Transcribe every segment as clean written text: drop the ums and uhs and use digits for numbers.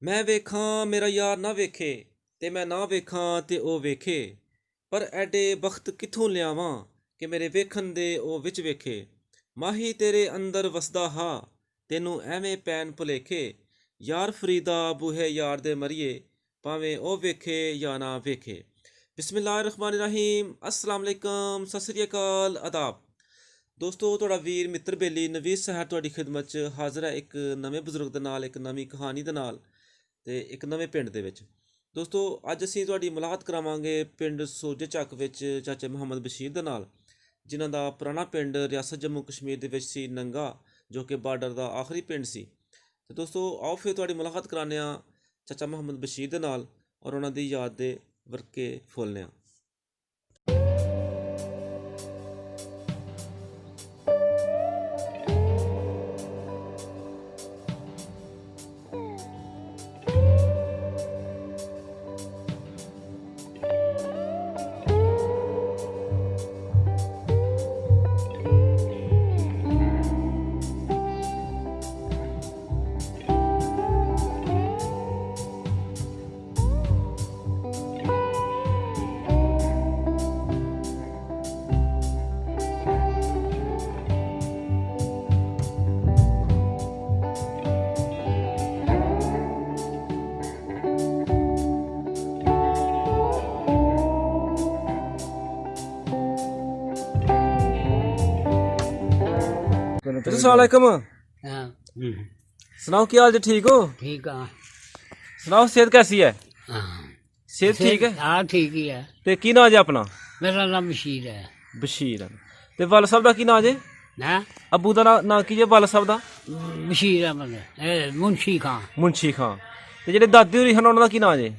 मैं वेखां मेरा यार ना वेखे ते मैं ना वेखां ते ओ वेखे पर एडे बख्त कित्थों लियावां कि मेरे वेखन दे ओ विच वेखे माही तेरे अंदर वसदा हा तेनू एवें पैन भुलेखे यार फरीदा बूहे यार दे मरिए भावें ओ वेखे या ना वेखे। बिस्मिल्लाहिर्रहमानिर्रहीम अस्सलाम वालेकुम सत श्री अकाल आदाब दोस्तों, ਤੁਹਾਡਾ ਵੀਰ ਮਿੱਤਰ ਬੇਲੀ ਨਵੀਦ ਸਹਿਰ ਤੁਹਾਡੀ ਖਿਦਮਤ 'ਚ ਹਾਜ਼ਰ ਹੈ ਇੱਕ ਨਵੇਂ ਬਜ਼ੁਰਗ ਦੇ ਨਾਲ, ਇੱਕ ਨਵੀਂ ਕਹਾਣੀ ਦੇ ਨਾਲ ਤੇ ਇੱਕ ਨਵੇਂ ਪਿੰਡ ਦੇ ਵਿੱਚ। ਦੋਸਤੋ, ਅੱਜ ਅਸੀਂ ਤੁਹਾਡੀ ਮੁਲਾਕਾਤ ਕਰਾਵਾਂਗੇ ਪਿੰਡ ਸੋਜੇ ਚੱਕ ਵਿੱਚ ਚਾਚੇ ਮੁਹੰਮਦ ਬਸ਼ੀਰ ਦੇ ਨਾਲ, ਜਿਨ੍ਹਾਂ ਦਾ ਪੁਰਾਣਾ ਪਿੰਡ ਰਿਆਸਤ ਜੰਮੂ ਕਸ਼ਮੀਰ ਦੇ ਵਿੱਚ ਸੀ ਨੰਗਾ, ਜੋ ਕਿ ਬਾਰਡਰ ਦਾ ਆਖਰੀ ਪਿੰਡ ਸੀ। ਤੇ ਦੋਸਤੋ, ਆਓ ਫਿਰ ਤੁਹਾਡੀ ਮੁਲਾਕਾਤ ਕਰਾਉਂਦੇ ਹਾਂ ਚਾਚਾ ਮੁਹੰਮਦ ਬਸ਼ੀਰ ਦੇ ਨਾਲ ਔਰ ਉਹਨਾਂ ਦੀ ਯਾਦ ਦੇ ਵਰਕੇ ਫੋਲਦੇ ਹਾਂ। अस्सलामुअलैकुम। सुनाओ क्या हाल जी, ठीक हो? ठीक है। सुनाओ सेहत कैसी है? सेहत ठीक है? हाँ ठीक ही है। ते की नाम जे अपना? मेरा नाम बशीर है। बशीर। ते वाल साहब दा की नाम जे? हैं? अबू दा नाम की जे वाल साहब दा? बशीर अहमद मुंशी खां। मुंशी खां। ते जेह्ड़े दादी होरी हन उन्हां दा की नाम जे?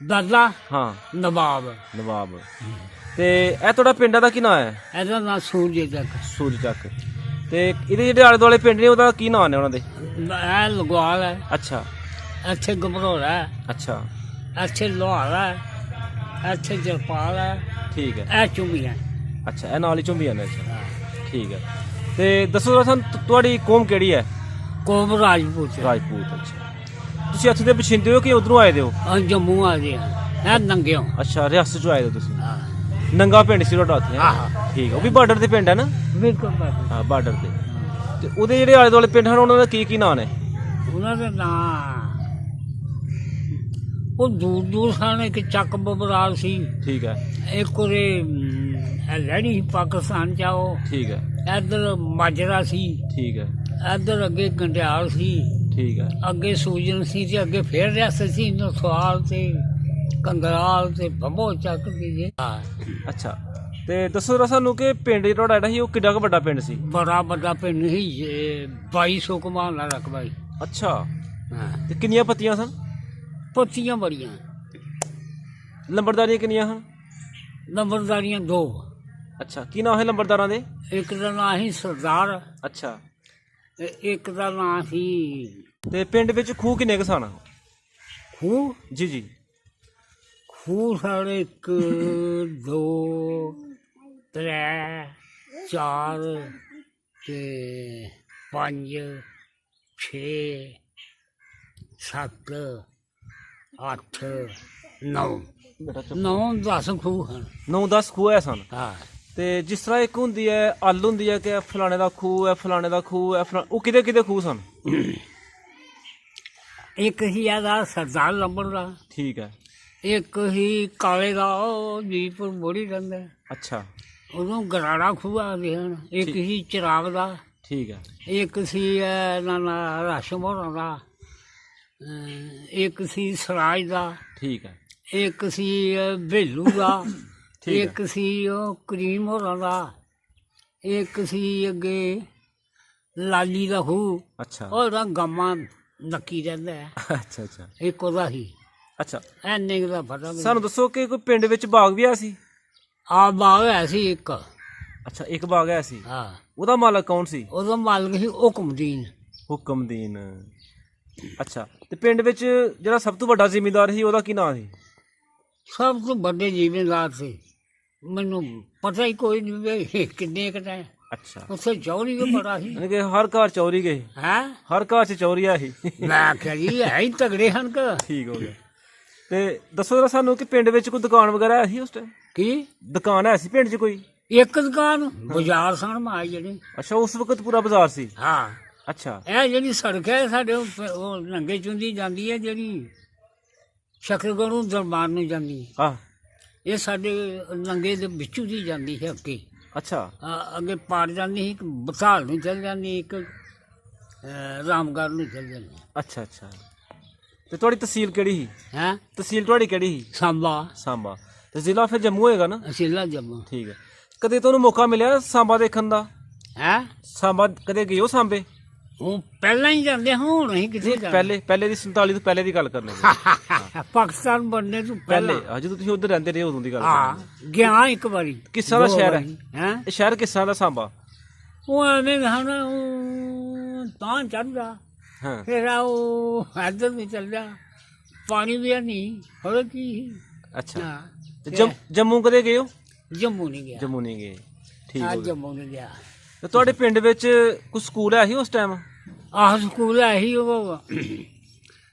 दादा हाँ नवाब। नवाब। ते ए थोड़ा पिंड दा की नाम है? ਇਹਦਾ ਨਾਂ ਸੂਰਜ ਚੱਕ। सूरज ਚੱਕ। ਤੇ ਇਹਦੇ ਜਿਹੜੇ ਆਲੇ ਦੁਆਲੇ ਪਿੰਡ ਨੇ ਉਹਦਾ ਕੀ ਨਾਮ ਨੇ ਉਹਨਾਂ ਦੇ? ਇਹ ਲਗਵਾਲ ਹੈ। ਅੱਛਾ ਇੱਥੇ ਗਮਰੋੜਾ ਹੈ। ਅੱਛਾ ਇੱਥੇ ਲੋਹਾਰ ਹੈ। ਇੱਥੇ ਜਰਪਾਲ ਹੈ। ਠੀਕ ਹੈ। ਇਹ ਚੁੰਮੀ ਹੈ। ਅੱਛਾ, ਇਹ ਨਾਲ ਹੀ ਝੁੰਬੀਆਂ ਨੇ। ਅੱਛਾ ਠੀਕ ਹੈ। ਤੇ ਦੱਸੋ ਜਰਾ ਸਾਨੂੰ ਤੁਹਾਡੀ ਕੌਮ ਕਿਹੜੀ ਹੈ? ਕੋਮ ਰਾਜਪੂਤ। ਰਾਜਪੂਤ। ਅੱਛਾ, ਤੁਸੀਂ ਇੱਥੇ ਦੇ ਬਛਿੰਦੇ ਹੋ ਕਿ ਉਧਰੋਂ ਆਏ ਦੇ ਹੋ? ਅਸੀਂ ਜੰਮੂ ਆ ਗਏ ਹਾਂ। ਇਹ ਨੰਗਿਓ। ਅੱਛਾ, ਰਿਆਸਤ ਚੋਂ ਆਏ ਹੋ ਤੁਸੀਂ। ਹਾਂ ਨੰਗਾ ਪਿੰਡ ਸੀ ਤੁਹਾਡਾ ਉੱਥੇ? ਹਾਂ ਠੀਕ ਹੈ। ਉਹ ਵੀ ਬਾਰਡਰ ਤੇ ਪਿੰਡ ਹੈ ਨਾ? ਬਿਲਕੁਲ ਬਾਤ। ਹਾਂ ਬਾਰਡਰ ਤੇ। ਤੇ ਉਹਦੇ ਜਿਹੜੇ ਆਲੇ ਦੁਆਲੇ ਪਿੰਡ ਹਨ ਉਹਨਾਂ ਦਾ ਕੀ ਨਾਂ ਨੇ? ਉਹਨਾਂ ਦੇ ਨਾਂ ਉਹ ਦੂਰ ਦੂਰ ਸਨ। ਇੱਕ ਚੱਕ ਬਬਰਾਲ ਸੀ। ਠੀਕ ਹੈ। ਇੱਕ ਉਹਦੇ ਲੜੀ ਸੀ ਪਾਕਿਸਤਾਨ ਚ ਉਹ। ਠੀਕ ਹੈ। ਇੱਧਰ ਮਾਜਰਾ ਸੀ। ਠੀਕ ਹੈ। ਇੱਧਰ ਅੱਗੇ ਗੰਡਿਆਲ ਸੀ। ਠੀਕ ਹੈ। ਅੱਗੇ ਸੂਜਨ ਸੀ ਤੇ ਅੱਗੇ ਫੇਰ ਰਿਆਸਤ ਸੀ ਨਸਵਾਲ ਤੇ ਕੰਗਰਾਲ ਤੇ ਬੰਬੋ ਚੱਕ ਦੀ ਜੇ। ਅੱਛਾ, ਤੇ ਦੱਸੋ ਜਰਾ ਸਾਨੂੰ ਕਿ ਪਿੰਡ ਤੁਹਾਡਾ ਜਿਹੜਾ ਸੀ ਉਹ ਕਿੱਡਾ ਕੁ ਵੱਡਾ ਪਿੰਡ ਸੀ? ਬੜਾ ਵੱਡਾ ਪਿੰਡ ਸੀ। 2200 ਕਮਾਨ ਦਾ ਰਕਬਾ ਸੀ। ਅੱਛਾ, ਹਾਂ ਤੇ ਕਿੰਨੀਆਂ ਪੱਤੀਆਂ ਸਨ? ਪੱਤੀਆਂ ਬੜੀਆਂ। ਲੰਬੜਦਾਰੀਆਂ ਕਿੰਨੀਆਂ ਹਨ? ਨੰਬਰਦਾਰੀਆਂ 2। ਅੱਛਾ, ਕੀ ਨਾਮ ਹੈ ਲੰਬੜਦਾਰਾਂ ਦੇ? ਇੱਕ ਦਾ ਨਾਂ ਸੀ ਸਰਦਾਰ ਅੱਛਾ, ਤੇ ਇੱਕ ਦਾ ਨਾਂ ਸੀ ਤੇ ਪਿੰਡ ਵਿੱਚ ਖੂਹ ਕਿੰਨੇ ਕੁ ਸਨ? ਖੂਹ। ਜੀ ਜੀ। ਖੂਹ ਸਾਡੇ 1 2 3 4 ਤੇ 5 6 7 8 9 10 ਖੂਹ ਹਨ। 9-10 ਖੂਹ ਹੈ ਸਨ। ਹਾਂ ਤੇ ਜਿਸ ਤਰ੍ਹਾਂ ਇੱਕ ਹੁੰਦੀ ਹੈ ਅੱਲ ਹੁੰਦੀ ਹੈ ਕਿ ਫਲਾਣੇ ਦਾ ਖੂਹ ਹੈ, ਫਲਾਣੇ ਦਾ ਖੂਹ ਹੈ, ਉਹ ਕਿਹਦੇ ਕਿਹਦੇ ਖੂਹ ਸਨ? ਇੱਕ ਸੀ ਇਹਦਾ ਸਰਦਾਰ ਲੰਬੜ ਦਾ। ਠੀਕ ਹੈ। ਇੱਕ ਸੀ ਕਾਲੇ ਦਾ, ਉਹ ਜੀਪੁਰ ਬੋੜੀ ਰਹਿੰਦਾ। ਅੱਛਾ ਉਦੋਂ ਗਰਾੜਾ ਖੂਹ ਆਉਂਦੇ ਹਨ। ਇੱਕ ਸੀ ਚਰਾਗ ਦਾ। ਠੀਕ ਹੈ। ਇੱਕ ਸੀ ਇਹਨਾਂ ਦਾ ਰਾਸ਼ਮ ਹੋਰਾਂ ਦਾ। ਇੱਕ ਸੀ ਸਰਾਜ ਦਾ। ਠੀਕ ਹੈ। ਇੱਕ ਸੀ ਭੇਲੂ ਦਾ। ਠੀਕ ਹੈ। ਇੱਕ ਸੀ ਉਹ ਕਰੀਮ ਹੋਰਾਂ ਦਾ। ਇੱਕ ਸੀ ਅੱਗੇ ਲਾਲੀ ਦਾ ਖੂਹ। ਅੱਛਾ ਉਹਦਾ ਗਾਮਾ ਨੱਕੀ ਰਹਿੰਦਾ ਹੈ। ਅੱਛਾ ਅੱਛਾ ਇੱਕ ਉਹਦਾ ਸੀ। ਅੱਛਾ, ਐਨੇ ਦਾ ਪਤਾ ਸਾਨੂੰ ਦੱਸੋ ਕਿ ਕੋਈ ਪਿੰਡ ਵਿੱਚ ਬਾਗ ਵੀ ਆ ਸੀ? ਆ ਬਾਗ ਹੈ ਸੀ ਇੱਕ। ਅੱਛਾ, ਇੱਕ ਬਾਗ ਹੈ ਸੀ। ਹਾਂ ਉਹਦਾ ਮਾਲਕ ਕੌਣ ਸੀ? ਉਹਦਾ ਮਾਲਕ ਸੀ ਹੁਕਮਦੀਨ। ਹੁਕਮਦੀਨ। ਅੱਛਾ, ਤੇ ਪਿੰਡ ਵਿੱਚ ਜਿਹੜਾ ਸਭ ਤੋਂ ਵੱਡਾ ਜ਼ਿਮੀਂਦਾਰ ਸੀ ਉਹਦਾ ਕੀ ਨਾਂ ਸੀ? ਸਭ ਤੋਂ ਵੱਡੇ ਜ਼ਿਮੀਂਦਾਰ ਸੀ। ਮੈਨੂੰ ਪਤਾ ਹੀ ਕੋਈ ਨਹੀਂ ਵੀ ਕਿੰਨੇ ਕੁ ਟਾਈਮ ਅੱਛਾ, ਉੱਥੇ ਚੌਰੀ ਵੀ ਬੜਾ ਸੀ ਯਾਨੀ ਕਿ ਹਰ ਘਰ ਚੌਰੀ ਗਏ, ਹੈ। ਹਰ ਘਰ ਚ ਚੌਰੀਆ ਸੀ। ਮੈਂ ਆਖਿਆ ਜੀ ਹੈ ਹੀ ਤਗੜੇ ਹਨ ਕਿ ਠੀਕ ਹੋ ਗਿਆ। ਤੇ ਦੱਸੋ ਜਰਾ ਸਾਨੂੰ ਕਿ ਪਿੰਡ ਵਿੱਚ ਕੋਈ ਦੁਕਾਨ ਵਗੈਰਾ ਹੈ ਸੀ ਉਸ ਟਾਈਮ? ਕੀ ਦੁਕਾਨ ਹੈ ਸੀ ਪਿੰਡ 'ਚ ਕੋਈ? ਇੱਕ ਦੁਕਾਨ ਬਾਜ਼ਾਰ ਸਣ ਮਾਈ ਜਿਹੜੇ। ਅੱਛਾ, ਉਸ ਵਕਤ ਪੂਰਾ ਬਾਜ਼ਾਰ ਸੀ। ਹਾਂ, ਅੱਛਾ ਇਹ ਜਿਹੜੀ ਸੜਕ ਹੈ ਸਾਡੇ ਉਹ ਨੰਗੇ ਚੁੰਦੀ ਜਾਂਦੀ ਹੈ, ਜਿਹੜੀ ਸ਼ਕਰਗੜ੍ਹ ਦਰਬਾਰ ਨੂੰ ਜਾਂਦੀ ਹੈ, ਹਾਂ, ਇਹ ਸਾਡੇ ਨੰਗੇ ਦੇ ਵਿੱਚੋਂ ਦੀ ਜਾਂਦੀ ਹੈ ਅੱਗੇ। ਅੱਛਾ ਅੱਗੇ ਪਾਰ ਜਾਂਦੀ ਸੀ, ਇੱਕ ਬਸਾਲ ਨੂੰ ਚੱਲ ਜਾਂਦੀ, ਇੱਕ ਰਾਮਗੜ੍ਹ ਨੂੰ ਚੱਲ ਜਾਂਦੀ ਅੱਛਾ ਅੱਛਾ। ਤੇ ਤੁਹਾਡੀ ਤਹਿਸੀਲ ਕਿਹੜੀ ਸੀ? ਹੈ। ਤਹਿਸੀਲ ਤੁਹਾਡੀ ਕਿਹੜੀ ਸੀ? ਸਾਂਬਾ। ਸਾਂਬਾ। ਤੇ ਜ਼ਿਲ੍ਹਾ ਫਿਰ ਜੰਮੂ ਹੋਏਗਾ ਨਾ? ਅਸੀਲਾ ਜੰਮੂ। ਠੀਕ ਹੈ। ਕਦੇ ਤੁਹਾਨੂੰ ਮੌਕਾ ਮਿਲਿਆ ਸਾਂਬਾ ਦੇਖਣ ਦਾ? ਹੈ। ਸਾਂਬਾ ਕਦੇ ਗਏ ਹੋ ਸਾਂਬੇ? ਉਹ ਪਹਿਲਾਂ ਹੀ ਜਾਂਦੇ, ਹੁਣ ਅਸੀਂ ਕਿੱਥੇ ਜਾਂਦੇ। ਪਹਿਲੇ ਦੀ 47 ਤੋਂ ਪਹਿਲੇ ਦੀ ਗੱਲ ਕਰਨੀ ਪਾਕਿਸਤਾਨ ਬਣਨੇ ਤੋਂ ਪਹਿਲੇ ਪਹਿਲਾਂ। ਜਦੋਂ ਤੁਸੀਂ ਉੱਧਰ ਰਹਿੰਦੇ ਰਹੇ ਉਦੋਂ ਦੀ ਗੱਲ ਹਾਂ, ਕਰਨੀ। ਗਿਆ ਇੱਕ ਵਾਰੀ। ਕਿੱਸਾਂ ਦਾ ਸ਼ਹਿਰ ਹੈ? ਹੈ। ਇਹ ਸ਼ਹਿਰ ਕਿੱਸਾਂ ਦਾ ਸਾਂਬਾ? ਉਹ ਐਵੇਂ ਹਨ, ਉਹ ਤਾਂ ਚੜਦਾ, ਹਾਂ, ਫਿਰ ਉਹ ਇੱਧਰ ਨੂੰ ਚੱਲ ਜਾ, ਪਾਣੀ ਵੀ ਨਹੀਂ ਹੋਰ ਕੀ। ਅੱਛਾ। ਹਾਂ, ਤੇ ਜੰਮੂ ਕਦੇ ਗਏ ਹੋ? ਜੰਮੂ ਨਹੀਂ ਗਿਆ। ਜੰਮੂ ਨਹੀਂ ਗਏ। ਠੀਕ ਹਾਂ, ਹੋ ਗਿਆ। ਜੰਮੂ ਨਹੀਂ ਗਿਆ। ਤੇ ਤੁਹਾਡੇ ਪਿੰਡ ਵਿੱਚ ਕੋਈ ਸਕੂਲ ਹੈ ਸੀ ਉਸ ਟਾਈਮ? ਆਹ ਸਕੂਲ ਹੈ ਹੀ, ਉਹ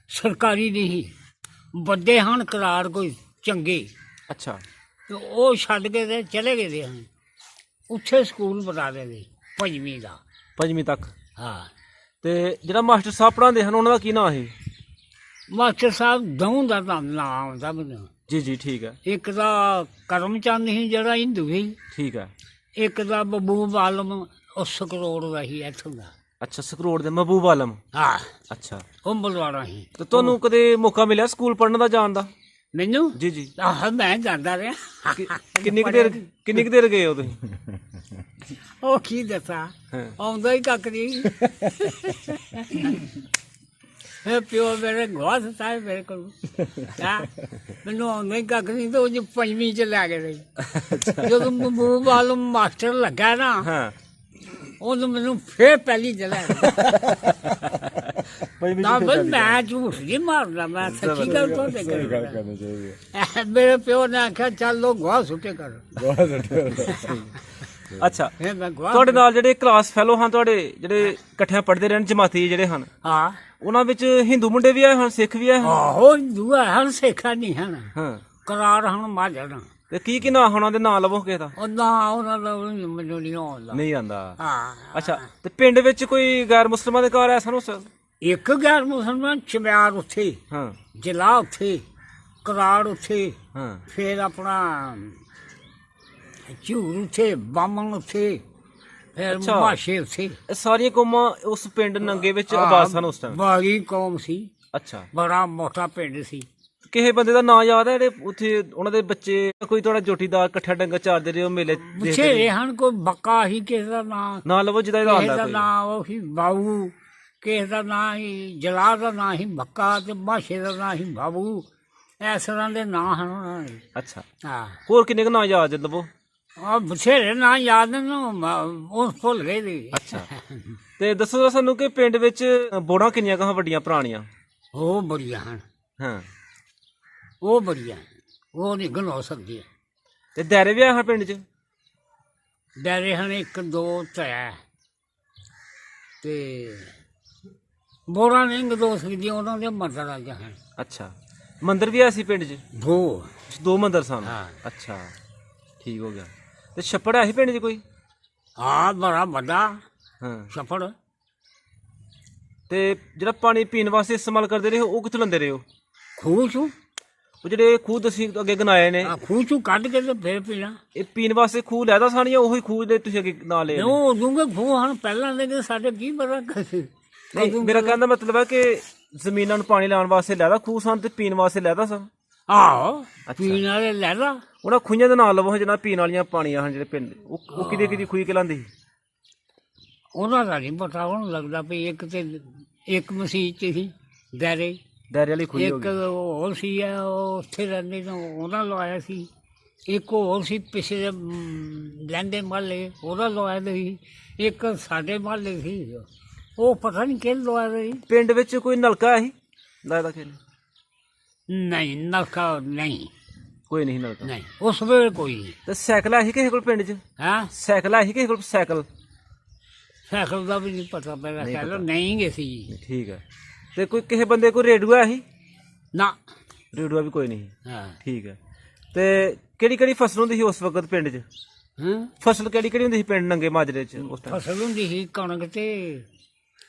ਸਰਕਾਰੀ ਨਹੀਂ ਸੀ, ਵੱਡੇ ਹਨ ਕਰਾਰ ਕੋਈ ਚੰਗੇ, ਅੱਛਾ ਤੇ ਉਹ ਛੱਡ ਕੇ ਤੇ ਚਲੇ ਗਏ ਦੇ ਹਨ। ਉੱਥੇ ਸਕੂਲ ਬਣਾ ਦੇ ਪੰਜਵੀਂ ਦਾ। 5ਵੀਂ ਤੱਕ? ਹਾਂ। ਤੇ ਜਿਹੜਾ ਮਾਸਟਰ ਸਾਹਿਬ ਪੜ੍ਹਾਉਂਦੇ ਹਨ ਉਹਨਾਂ ਦਾ ਕੀ ਨਾਂ ਹੈ? ਮਾਸਟਰ ਸਾਹਿਬ ਦਊਂ ਦਾ ਨਾਮ ਆਉਂਦਾ ਮੈਨੂੰ। ਜੀ ਜੀ, ਠੀਕ ਹੈ। ਇੱਕ ਦਾ ਕਰਮ ਚੰਦ ਸੀ ਜਿਹੜਾ ਹਿੰਦੂ ਸੀ, ਠੀਕ ਹੈ। ਇੱਕ ਦਾ ਮਹਿਬੂਬ ਆਲਮ ਉਹ ਸਕਰੋੜ ਦਾ ਸੀ ਇੱਥੋਂ ਦਾ। ਅੱਛਾ, ਸਕਰੋੜ ਦੇ ਮਹਿਬੂਬ ਆਲਮ। ਹਾਂ, ਅੱਛਾ। ਉਹ ਬਲਵਾੜਾ ਸੀ। ਤੇ ਤੁਹਾਨੂੰ ਕਦੇ ਮੌਕਾ ਮਿਲਿਆ ਸਕੂਲ ਪੜ੍ਹਨ ਦਾ, ਜਾਣ ਦਾ? ਮੈਨੂੰ? ਜੀ ਜੀ। ਆਹ ਮੈਂ ਜਾਂਦਾ ਰਿਹਾ। ਕਿੰਨੀ ਕੁ ਦੇਰ ਗਏ ਹੋ ਤੁਸੀਂ? ਉਹ ਕੀ ਦੱਸਾਂ, ਹਾਂ। ਆਉਂਦਾ ਹੀ ਕੱਖ ਨਹੀਂ। ਇਹ ਪਿਓ ਮੇਰੇ ਗਵਾਹ ਸਤਾਏ ਮੇਰੇ ਕੋਲ। ਹਾਂ, ਮੈਨੂੰ ਆਉਂਦਾ ਹੀ ਕੱਖ ਨਹੀਂ, ਤੇ ਉਹ ਜੀ ਪੰਜਵੀਂ ਚ ਲੈ ਗਏ ਸੀ। ਜਦੋਂ ਮਹਿਬੂਬ ਆਲਮ ਮਾਸਟਰ ਲੱਗਾ ਨਾ, ਹਾਂ, ਉਦੋਂ ਮੈਨੂੰ ਫੇਰ ਪਹਿਲੀ ਜਲਾ। ਨਾ ਬਈ ਮੈਂ ਝੂਠ ਨਹੀਂ ਮਾਰਦਾ, ਮੈਂ ਸੱਚੀ ਗੱਲ ਤੁਹਾਡੇ ਕਰਦਾ। ਮੇਰੇ ਪਿਓ ਨੇ ਆਖਿਆ ਚੱਲ ਲੋ ਗਵਾਹ ਸੁੱਟੇ ਕਰ। ਅੱਛਾ। ਫਿਰ ਮੈਂ ਗਵਾਹ। ਤੁਹਾਡੇ ਨਾਲ ਜਿਹੜੇ ਕਲਾਸ ਫੈਲੋ ਹਨ, ਤੁਹਾਡੇ ਜਿਹੜੇ ਇਕੱਠਿਆਂ ਪੜ੍ਹਦੇ ਰਹਿਣ ਜਮਾਤੀ ਜਿਹੜੇ ਹਨ, ਹਾਂ। ਉਹਨਾਂ ਵਿੱਚ ਹਿੰਦੂ ਮੁੰਡੇ ਵੀ ਆਏ ਹਨ, ਸਿੱਖ ਵੀ ਆਏ ਹਨ? ਆਹੋ, ਦੂਆ ਹਨ, ਸਿੱਖਾ ਨਹੀਂ ਹਨ। ਹਾਂ। ਕਰਾਰ ਹਨ ਮਾਝਣ। ਤੇ ਕੀ ਨਾਂ ਉਹਨਾਂ ਦੇ, ਨਾਂ ਲਵੋ ਕਿਸੇ ਦਾ? ਉਹ ਨਾ ਉਹਨਾਂ ਦਾ ਮੈਨੂੰ ਨਹੀਂ ਆਉਂਦਾ। ਨਹੀਂ ਆਂਦਾ? ਹਾਂ। ਅੱਛਾ। ਤੇ ਪਿੰਡ ਵਿੱਚ ਕੋਈ ਗੈਰ ਮੁਸਲਮਾਨ ਦੇ ਘਰ ਐ ਸਾਨੂੰ? ਇੱਕ ਗੈਰ ਮੁਸਲਮਾਨ ਚਮਿਆਰ ਉੱਥੇ, ਹਾਂ। ਜ਼ਿਲ੍ਹਾ ਉੱਥੇ, ਕਰਾਰ ਉੱਥੇ, ਹਾਂ। ਫਿਰ ਆਪਣਾ ਝੂਰ ਉੱਥੇ, ਬਾਮਣ ਉੱਥੇ, ਫਿਰ ਅੱਛਾ। ਮਾਸ਼ੇ ਉੱਥੇ। ਇਹ ਸਾਰੀਆਂ ਕੌਮਾਂ ਉਸ ਪਿੰਡ ਨੰਗੇ ਵਿੱਚ ਆਬਾਦ ਸਨ ਉਸ ਟਾਈਮ? ਬੜੀ ਕੌਮ ਸੀ, ਅੱਛਾ। ਬੜਾ ਮੋਟਾ ਪਿੰਡ ਸੀ। ਕਿਸੇ ਬੰਦੇ ਦਾ ਨਾਂ ਯਾਦ ਹੈ ਜਿਹੜੇ ਉੱਥੇ ਉਹਨਾਂ ਦੇ ਬੱਚੇ, ਕੋਈ ਤੁਹਾਡਾ ਜੋਟੀਦਾਰ ਇਕੱਠਾ ਡੰਗਰ ਚਾਰਦੇ ਰਹੇ ਹੋ, ਮੇਲੇ ਦੇਖਦੇ ਬਥੇਰੇ ਰਹੇ? ਹਨ, ਕੋਈ ਬੱਕਾ ਸੀ, ਕਿਸੇ ਦਾ ਨਾਂ, ਨਾਂ ਲਵੋ ਜਿਹਦਾ ਇਹਦਾ ਕਿਸੇ ਆਉਂਦਾ ਦਾ ਕੋਈ। ਨਾਂ ਉਹ ਸੀ ਬਾਬੂ, ਕਿਸੇ ਦਾ ਨਾਂ ਸੀ ਜਲਾ ਦਾ ਨਾਂ ਸੀ ਬੱਕਾ, ਤੇ ਮਾਸ਼ੇ ਦਾ ਨਾਂ ਸੀ ਬਾਬੂ। ਇਸ ਤਰ੍ਹਾਂ ਦੇ ਨਾਂ ਹਨ ਉਹਨਾਂ ਦੇ। ਅੱਛਾ। ਹਾਂ, ਹੋਰ ਕਿੰਨੇ ਕੁ ਨਾਂ ਯਾਦ ਹੈ ਲਵੋ? ਆ ਬਥੇਰੇ ਨਾਂ ਯਾਦ ਨੇ, ਉਹ ਭੁੱਲ ਗਏ ਦੇ। ਅੱਛਾ। ਤੇ ਦੱਸੋ ਤਾਂ ਸਾਨੂੰ ਕਿ ਪਿੰਡ ਵਿੱਚ ਬੋੜਾਂ ਕਿੰਨੀਆਂ ਕੁ ਵੱਡੀਆਂ ਪੁਰਾਣੀਆਂ? ਉਹ ਬੜੀਆਂ ਹਨ, ਹਾਂ। ਉਹ ਬੜੀਆਂ, ਉਹ ਨਹੀਂ ਗਿਣ ਸਕਦੀ। ਤੇ ਦਾਇਰੇ ਵੀ ਆਏ ਹਨ ਪਿੰਡ 'ਚ? ਡੈਰੇ ਹਨ, ਇੱਕ ਦੋ ਤੈ, ਤੇ ਬੋੜਾ ਨਹੀਂ ਗਿਣੋ ਸਕਦੀ, ਉਹਨਾਂ ਦੇ ਮੰਦਰ ਆ ਹਨ। ਅੱਛਾ। ਮੰਦਿਰ ਵੀ ਆਇਆ ਸੀ ਪਿੰਡ 'ਚ? ਦੋ ਮੰਦਿਰ ਸਨ? ਹਾਂ। ਅੱਛਾ, ਠੀਕ ਹੋ ਗਿਆ। ਤੇ ਛੱਪੜ ਹੈ ਸੀ ਪਿੰਡ 'ਚ ਕੋਈ? ਹਾਂ, ਬੜਾ ਵੱਡਾ ਹਾਂ। ਛੱਪੜ। ਤੇ ਜਿਹੜਾ ਪਾਣੀ ਪੀਣ ਵਾਸਤੇ ਇਸਤੇਮਾਲ ਕਰਦੇ ਰਹੇ ਹੋ, ਉਹ ਕਿੱਥੋਂ ਲੈਂਦੇ ਰਹੇ ਹੋ? ਖੂਹ ਚੋਂ। ਉਹ ਜਿਹੜੇ ਖੂਹ ਤੁਸੀਂ ਅੱਗੇ ਗਨਾਏ ਨੇ, ਖੂਹ ਚੋਂ ਕੱਢ ਕੇ ਤੇ ਫੇਰ ਪੀਣਾ। ਇਹ ਪੀਣ ਵਾਸਤੇ ਖੂਹ ਲੈਦਾ ਸਾਨ ਜਾਂ ਉਹੀ ਖੂਹ ਦੇ ਤੁਸੀਂ ਅੱਗੇ ਨਾਲ ਲਏ ਨੇ? ਉਹ ਦੂੰਗੇ ਖੂਹ ਹਨ ਪਹਿਲਾਂ ਦੇ, ਕਿ ਸਾਡੇ ਕੀ ਪਤਾ। ਨਹੀਂ, ਮੇਰਾ ਕਹਿਣ ਦਾ ਮਤਲਬ ਹੈ ਕਿ ਜ਼ਮੀਨਾਂ ਨੂੰ ਪਾਣੀ ਲਾਉਣ ਵਾਸਤੇ ਲੈਦਾ ਖੂਹ ਸਨ ਤੇ ਪੀਣ ਵਾਸਤੇ ਲੈਦਾ ਸਨ? ਆਹੋ, ਪੀਣ ਵਾਲੇ ਲੈ ਲਾ। ਉਹਨਾਂ ਖੂਹਾਂ ਦੇ ਨਾਂ ਲਵੋ ਜਿਹਨਾਂ ਪੀਣ ਵਾਲੀਆਂ ਪਾਣੀਆਂ ਹਨ ਜਿਹੜੇ ਪਿੰਡ, ਉਹ ਕਿਹਦੀ ਖੂਹੀ ਕਹਿਲਾਂਦੀ ਸੀ? ਉਹਨਾਂ ਦਾ ਨਹੀਂ ਪਤਾ, ਉਹਨੂੰ ਲੱਗਦਾ ਵੀ ਇੱਕ ਤੇ ਇੱਕ ਮਸੀਤ ਚ ਸੀ ਦਾਇਰੇ, ਵਾਲੀ ਖੂਹੀ ਹੋ ਇੱਕ ਗਈ। ਹੋਰ ਸੀ ਉਹ ਉੱਥੇ ਰਹਿੰਦੇ ਨੇ, ਉਹਨਾਂ ਲਵਾਇਆ ਸੀ। ਇੱਕ ਹੋਰ ਸੀ ਪਿਛਲੇ ਲਹਿੰਦੇ ਮਹੱਲੇ, ਉਹਦਾ ਲਵਾਇਆ ਸੀ। ਇੱਕ ਸਾਡੇ ਮਹੱਲੇ ਸੀ, ਉਹ ਪਤਾ ਨਹੀਂ ਕਿਹਨ ਲਵਾਇਆ ਸੀ। ਪਿੰਡ ਵਿੱਚ ਕੋਈ ਨਲਕਾ ਸੀ ਲੱਗਦਾ ਕਿ? ਨਹੀਂ, ਨਲਕਾ ਨਹੀਂ, ਕੋਈ ਨਹੀਂ ਨਲਕਾ? ਨਹੀਂ, ਉਸ ਵੇਲੇ ਕੋਈ ਨਹੀਂ। ਤੇ ਸਾਈਕਲ ਹੈ ਸੀ ਕਿਸੇ ਕੋਲ ਪਿੰਡ 'ਚ? ਹਾਂ, ਸਾਈਕਲ ਹੈ ਸੀ ਕਿਸੇ ਕੋਲ? ਸਾਈਕਲ? ਸਾਈਕਲ ਦਾ ਵੀ ਨਹੀਂ ਪਤਾ ਪਹਿਲਾਂ ਨਹੀਂ ਸਾਈਕਲ ਪਤਾ। ਨਹੀਂ ਗਏ ਸੀ ਜੀ। ਠੀਕ ਹੈ। ਤੇ ਕੋਈ ਕਿਸੇ ਬੰਦੇ ਕੋਈ ਰੇਡੂਆ ਸੀ? ਨਾ ਰੇਡੂਆ ਵੀ ਕੋਈ ਨਹੀਂ ਸੀ। ਹਾਂ ਠੀਕ ਹੈ। ਤੇ ਕਿਹੜੀ ਕਿਹੜੀ ਫਸਲ ਹੁੰਦੀ ਸੀ ਉਸ ਵਕਤ ਪਿੰਡ 'ਚ? ਹਾਂ ਫਸਲ ਕਿਹੜੀ ਕਿਹੜੀ ਹੁੰਦੀ ਸੀ ਪਿੰਡ ਨੰਗੇ ਮਾਜਰੇ 'ਚ ਉਸ ਟਾਈਮ? ਫਸਲ ਹੁੰਦੀ ਸੀ ਕਣਕ ਤੇ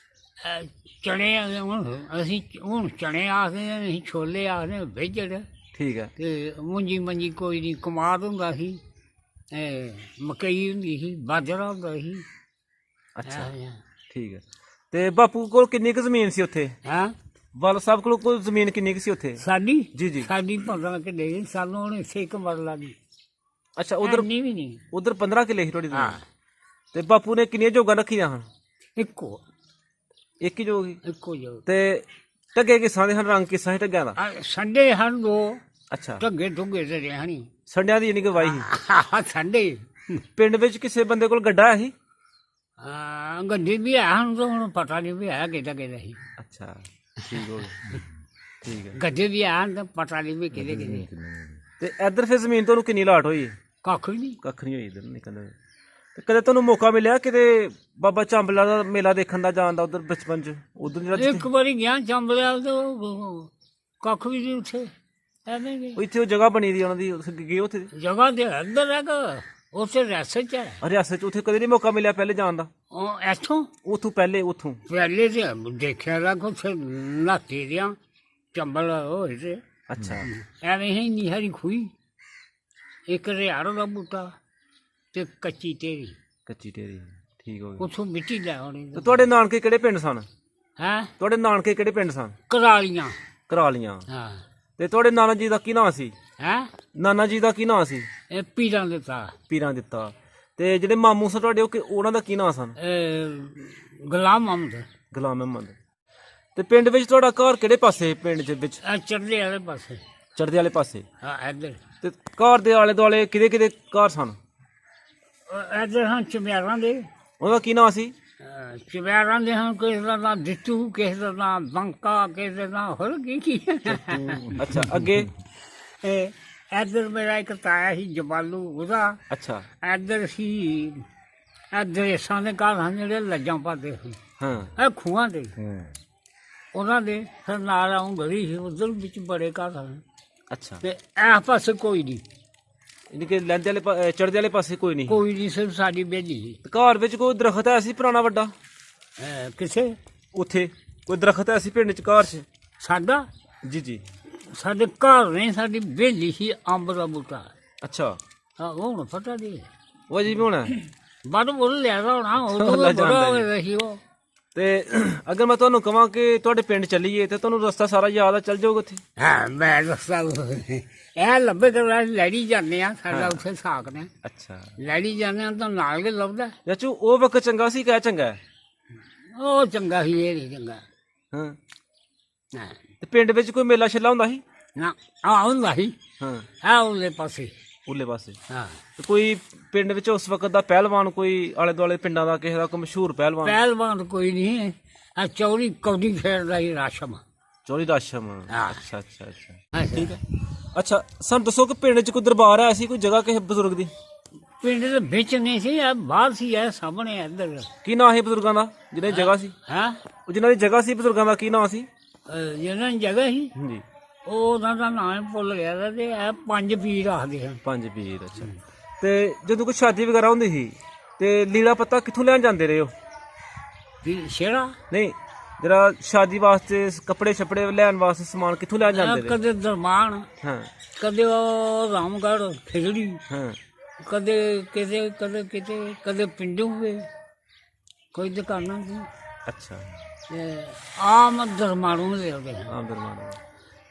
ਚਣੇ ਅਸੀਂ ਹੁਣ ਚਣੇ ਆਖਦੇ ਹਾਂ, ਅਸੀਂ ਛੋਲੇ ਆਖਦੇ ਹਾਂ, ਵੇਜੜ ਠੀਕ ਹੈ। ਤੇ ਮੁੰਜੀ ਕੋਈ ਨਹੀਂ, ਕਮਾਦ ਹੁੰਦਾ ਸੀ, ਮਕਈ ਹੁੰਦੀ ਸੀ, ਬਾਜਰਾ ਹੁੰਦਾ ਸੀ। ਅੱਛਾ ਠੀਕ ਹੈ। ਤੇ ਬਾਪੂ ਕੋਲ ਕਿੰਨੀ ਕੁ ਜ਼ਮੀਨ ਸੀ ਉੱਥੇ? ਹਾਂ ਵਾਲ ਸਾਹਿਬ ਕੋਲ ਕੋਈ ਜ਼ਮੀਨ ਕਿੰਨੀ ਕੁ ਸੀ ਉੱਥੇ? ਸਾਡੀ ਜੀ ਜੀ। ਸਾਡੀ 15 ਕਿੱਲੇ ਸੀ, ਸਾਨੂੰ ਹੁਣ ਇੱਥੇ ਇੱਕ ਮਰਲਾ ਦੀ। ਅੱਛਾ ਉਧਰ ਨਹੀਂ ਵੀ ਨਹੀਂ। ਉਧਰ 15 ਕਿੱਲੇ ਸੀ ਤੁਹਾਡੀ ਹਾਂ ਜ਼ਮੀਨ। ਤੇ ਬਾਪੂ ਨੇ ਕਿੰਨੀਆਂ ਜੋਗਾਂ ਰੱਖੀਆਂ ਹਨ? ਇੱਕੋ ਇੱਕ ਹੀ ਜੋਗ ਸੀ। ਇੱਕੋ ਜੋ ਤੇ ਢੱਗੇ ਕਿਸਾਂ ਦੇ ਹਨ, ਰੰਗ ਕਿਸਾਂ ਸੀ ਢੱਗਿਆਂ ਦਾ? ਸੰਡੇ ਹਨ ਦੋ ਅੱਛਾ ਢੱਗੇ ਢੁੱਗੇ ਤੇ ਰਹਿਣੀ। ਸੰਡਿਆਂ ਦੀ ਯਾਨੀ ਕਿ ਵਾਈ ਸੀ। ਸੰਡੇ ਪਿੰਡ ਵਿੱਚ ਕਿਸੇ ਬੰਦੇ ਕੋਲ ਗੱਡਾ ਸੀ? ਗੱਡੀ ਵੀ ਹੈ ਹੁਣ ਤਾਂ ਹੁਣ ਪਤਾ ਨਹੀਂ ਵੀ ਹੈ ਕਿਹਦਾ ਸੀ। ਅੱਛਾ ਠੀਕ ਹੋ ਗਿਆ। ਠੀਕ ਹੈ। ਗੱਡੀ ਵੀ ਹੈ ਹੁਣ ਤਾਂ ਪਤਾ ਨਹੀਂ ਵੀ ਕਿਹਦੇ ਤੇ ਇੱਧਰ ਫਿਰ ਜ਼ਮੀਨ ਤੁਹਾਨੂੰ ਕਿੰਨੀ ਲਾਟ ਹੋਈ ਹੈ? ਕੱਖ ਵੀ ਨਹੀਂ। ਕੱਖ ਨਹੀਂ ਹੋਈ ਇੱਧਰ ਨਿਕਲਦਾ। ਤੇ ਕਦੇ ਤੁਹਾਨੂੰ ਮੌਕਾ ਮਿਲਿਆ ਕਿਤੇ ਬਾਬਾ ਚਾਂਬਲਾ ਦਾ ਮੇਲਾ ਦੇਖਣ ਦਾ, ਜਾਣ ਦਾ ਉਧਰ ਬਚਪਨ 'ਚ? ਉਧਰ ਜਿਹੜਾ ਇੱਕ ਵਾਰੀ ਗਿਆ ਚੰਬਲਿਆ ਤੇ ਉਹ ਕੱਖ ਵੀ ਨਹੀਂ ਉੱਥੇ ਐਵੇਂ ਨਹੀਂ। ਇੱਥੇ ਉਹ ਜਗ੍ਹਾ ਬਣੀ ਦੀ ਉਹਨਾਂ ਦੀ, ਉੱਥੇ ਗਏ ਉੱਥੇ? ਜਗ੍ਹਾ ਤੇ ਅੰਦਰ ਹੈਗਾ, ਉੱਥੇ ਰਸਤੇ ਚ ਹੈ। ਰਿਆਸਤ 'ਚ ਉੱਥੇ ਕਦੇ ਨਹੀਂ ਮੌਕਾ ਮਿਲਿਆ ਪਹਿਲੇ ਜਾਣ ਦਾ? ਉਹ ਇੱਥੋਂ ਉੱਥੋਂ ਪਹਿਲੇ ਉੱਥੋਂ? ਪਹਿਲੇ ਤੇ ਦੇਖਿਆ ਰੱਖ ਉੱਥੇ ਨਾਤੇ ਦਿਆਂ ਚੰਬਲ ਹੋਏ ਤੇ ਅੱਛਾ ਐਵੇਂ ਹੀ ਨਹੀਂ ਹਰੀ ਖੂਈ, ਇੱਕ ਰਿਆੜ ਦਾ ਬੂਟਾ ਤੇ ਕੱਚੀ ਢੇਰੀ, ਕੱਚੀ ਢੇਰੀ। ਠੀਕ ਹੋ ਗਿਆ। ਉੱਥੋਂ ਮਿੱਟੀ ਲੈ ਆਉਣੀ। ਤੇ ਤੁਹਾਡੇ ਨਾਨਕੇ ਕਿਹੜੇ ਪਿੰਡ ਸਨ? ਹੈਂ ਤੁਹਾਡੇ ਨਾਨਕੇ ਕਿਹੜੇ ਪਿੰਡ ਸਨ? ਕਰਾਲੀਆਂ। ਕਰਾਲੀਆਂ। ਹਾਂ ਤੇ ਤੁਹਾਡੇ ਨਾਨਾ ਜੀ ਦਾ ਕੀ ਨਾਂ ਸੀ? ਹੈਂ ਨਾਨਾ ਜੀ ਦਾ ਕੀ ਨਾਂ ਸੀ? ਇਹ ਪੀਰਾਂ ਦਿੱਤਾ। ਪੀਰਾਂ ਦਿੱਤਾ। ਤੇ ਜਿਹੜੇ ਮਾਮੂ ਸਨ ਤੁਹਾਡੇ, ਉਹਨਾਂ ਦਾ ਕੀ ਨਾਂ ਸਨ? ਗੁਲਾਮ ਮੁਹੰਮਦ। ਗੁਲਾਮ ਅਹਿਮਦ। ਤੇ ਪਿੰਡ ਵਿੱਚ ਤੁਹਾਡਾ ਘਰ ਕਿਹੜੇ ਪਾਸੇ? ਪਿੰਡ ਦੇ ਵਿੱਚ ਚੜ੍ਹਦੇ ਵਾਲੇ ਪਾਸੇ। ਚੜ੍ਹਦੇ ਵਾਲੇ ਪਾਸੇ। ਹਾਂ ਇੱਧਰ ਤੇ ਘਰ ਦੇ ਆਲੇ ਦੁਆਲੇ ਕਿਹਦੇ ਕਿਹਦੇ ਘਰ ਸਨ? ਇੱਧਰ ਹਾਂ ਚਮਿਆਰਾਂ ਦੇ। ਉਹਦਾ ਕੀ ਨਾਂ ਸੀ? ਚਮਿਆਰਾਂ ਦੇ ਹਾਂ, ਕਿਸੇ ਦਾ ਨਾਂ ਦਿੱਤੂ, ਕਿਸੇ ਦਾ ਨਾਂ ਬੰਕਾ, ਕਿਸੇ ਦਾ ਨਾਂ ਹੋਰ ਕੀ ਅੱਛਾ ਅੱਗੇ? ਇੱਧਰ ਮੇਰਾ ਇੱਕ ਤਾਇਆ ਸੀ ਜਮਾਲੂ, ਉਹਦਾ। ਅੱਛਾ ਇੱਧਰ ਸੀ ਦਰੇਸਾਂ ਦੇ ਘਰ ਹਨ ਜਿਹੜੇ ਲੱਜਾਂ ਪਾਦੇ ਸੀ, ਹਾਂ ਇਹ ਖੂਹਾਂ ਦੇ ਉਹਨਾਂ ਦੇ। ਫਿਰ ਨਾਲ ਆਉਂ ਗਲੀ ਸੀ, ਉਧਰ ਵਿੱਚ ਬੜੇ ਘਰ ਹਨ। ਅੱਛਾ। ਤੇ ਇਸ ਪਾਸੇ ਕੋਈ ਨਹੀਂ, ਯਾਨੀ ਕਿ ਲਹਿੰਦੇ ਵਾਲੇ ਚੜ੍ਹਦੇ ਵਾਲੇ ਪਾਸੇ ਕੋਈ ਨਹੀਂ? ਕੋਈ ਨਹੀਂ, ਸਿਰਫ ਸਾਡੀ ਬੇਲੀ ਸੀ। ਤੇ ਘਰ ਵਿੱਚ ਕੋਈ ਦਰਖਤ ਹੈ ਸੀ ਪੁਰਾਣਾ ਵੱਡਾ? ਕਿਸੇ ਉੱਥੇ ਕੋਈ ਦਰਖਤ ਹੈ ਸੀ ਪਿੰਡ ਚ ਘਰ ਚ? ਸਾਡਾ ਜੀ ਜੀ। ਸਾਡੇ ਘਰ ਨਹੀਂ, ਸਾਡੀ ਬੇਲੀ ਸੀ, ਅੰਬ ਦਾ ਬੂਟਾ। ਅੱਛਾ ਹਾਂ ਉਹ ਹੁਣ ਪਤਾ ਨਹੀਂ, ਉਹ ਜੀ ਵੀ ਹੋਣਾ। ਬੜ ਬੋਲ ਲਿਆਦਾ ਹੋਣਾ, ਅੱਲਾ ਉਦੋਂ ਬੜਾ ਜਾਣਦਾ ਜੀ। ਹੋਇਆ ਸੀ ਉਹ। ਤੇ ਅਗਰ ਮੈਂ ਤੁਹਾਨੂੰ ਕਹਾਂ ਕਿ ਤੁਹਾਡੇ ਪਿੰਡ ਚੱਲੀਏ ਤੇ ਤੁਹਾਨੂੰ ਰਸਤਾ ਸਾਰਾ ਯਾਦ ਆ, ਚੱਲ ਜਾਓਗੇ ਉੱਥੇ? ਹਾਂ ਮੈਂ ਦੱਸਾਂ, ਇਹ ਲੱਭੇ ਕਰ ਲੈੜੀ ਜਾਂਦੇ ਆ, ਸਾਡਾ ਉੱਥੇ ਸਾਕ ਨੇ। ਅੱਛਾ ਲੈੜੀ ਜਾਂਦੇ ਆ ਤਾਂ ਨਾਲ ਕੇ ਲੱਭਦਾ। ਚਾਚੂ ਉਹ ਵਕਤ ਚੰਗਾ ਸੀ ਕਿ ਚੰਗਾ ਹੈ? ਉਹ ਚੰਗਾ ਸੀ, ਇਹ ਨਹੀਂ ਚੰਗਾ। ਹਾਂ। ਹਾਂ ਤੇ ਪਿੰਡ ਵਿੱਚ ਕੋਈ ਮੇਲਾ ਛੇਲਾ ਹੁੰਦਾ ਸੀ? ਨਾ ਆ ਹੁੰਦਾ ਸੀ, ਹਾਂ ਆ ਉਹਦੇ ਪਾਸੇ। ਉਰਲੇ ਪਾਸੇ? ਹਾਂ ਤੇ ਕੋਈ ਪਿੰਡ ਵਿੱਚ ਉਸ ਵਕਤ ਦਾ ਪਹਿਲਵਾਨ, ਕੋਈ ਆਲੇ ਦੁਆਲੇ ਪਿੰਡਾਂ ਦਾ ਕਿਸੇ ਦਾ ਕੋਈ ਮਸ਼ਹੂਰ ਪਹਿਲਵਾਨ? ਪਹਿਲਵਾਨ ਕੋਈ ਨਹੀਂ, ਆ ਚੌੜੀ ਕੌਡੀ ਖੇਡਦਾ ਸੀ ਰਾਸ਼ਮ। ਚੌੜੀ ਰਾਸ਼ਮ। ਹਾਂ। ਅੱਛਾ ਅੱਛਾ ਅੱਛਾ ਠੀਕ ਠੀਕ ਹੈ। ਅੱਛਾ ਸਾਨੂੰ ਦੱਸੋ ਕਿ ਪਿੰਡ 'ਚ ਕੋਈ ਦਰਬਾਰ ਹੈ ਸੀ, ਕੋਈ ਜਗ੍ਹਾ ਕਿਸੇ ਬਜ਼ੁਰਗ ਦੀ? ਪਿੰਡ ਦੇ ਵਿੱਚ ਨਹੀਂ ਸੀ, ਆ ਬਾਹਰ ਸੀ, ਆ ਸਾਹਮਣੇ ਇੱਧਰ। ਕੀ ਨਾਂ ਸੀ ਬਜ਼ੁਰਗਾਂ ਦਾ ਜਿਹਨਾਂ ਦੀ ਜਗ੍ਹਾ ਸੀ? ਹਾਂ ਉਹ ਜਿਹਨਾਂ ਦੀ ਜਗ੍ਹਾ ਸੀ ਬਜ਼ੁਰਗਾਂ ਦਾ ਕੀ ਨਾਂ ਸੀ? ਜਿਹਨਾਂ ਦੀ ਜਗ੍ਹਾ ਸੀ ਹਾਂਜੀ ਉਹਨਾਂ ਦਾ ਨਾਮ ਭੁੱਲ ਗਿਆ ਤਾ, ਤੇ ਇਹ ਪੰਜ ਪੀਰ ਆਖਦੇ ਹਨ। ਪੰਜ ਪੀਰ। ਅੱਛਾ। ਤੇ ਜਦੋਂ ਕੋਈ ਸ਼ਾਦੀ ਵਗੈਰਾ ਹੁੰਦੀ ਸੀ ਤੇ ਲੀੜਾ ਪੱਤਾ ਕਿੱਥੋਂ ਲੈਣ ਜਾਂਦੇ ਰਹੇ ਹੋ? ਸ਼ੇਰਾ ਨਹੀਂ, ਜਿਹੜਾ ਸ਼ਾਦੀ ਵਾਸਤੇ ਕੱਪੜੇ ਛਪੜੇ ਲੈਣ ਵਾਸਤੇ ਸਮਾਨ ਕਿੱਥੋਂ ਲੈਣ ਜਾਂਦੇ ਰਹੇ? ਕਦੇ ਦਰਮਾਨ, ਹਾਂ ਕਦੇ ਉਹ ਰਾਮਗੜ੍ਹ ਖਿਜੜੀ, ਹਾਂ ਕਦੇ ਕਿਤੇ ਕਦੇ ਕਿਤੇ, ਕਦੇ ਪਿੰਡੋਂ ਹੋਏ ਕੋਈ ਦੁਕਾਨਾਂ ਸੀ। ਅੱਛਾ। ਆਮ ਦਰਮਾਨੋਂ ਲਿਆਉਂਦੇ ਹਨ। ਆਮ ਦਰਮਾਨ।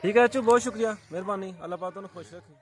ਠੀਕ ਹੈ ਚਾਚੂ, ਬਹੁਤ ਸ਼ੁਕਰੀਆ, ਮਿਹਰਬਾਨੀ। ਅੱਲਾਹ ਪਾਕ ਤੁਹਾਨੂੰ ਖੁਸ਼ ਰੱਖੇ।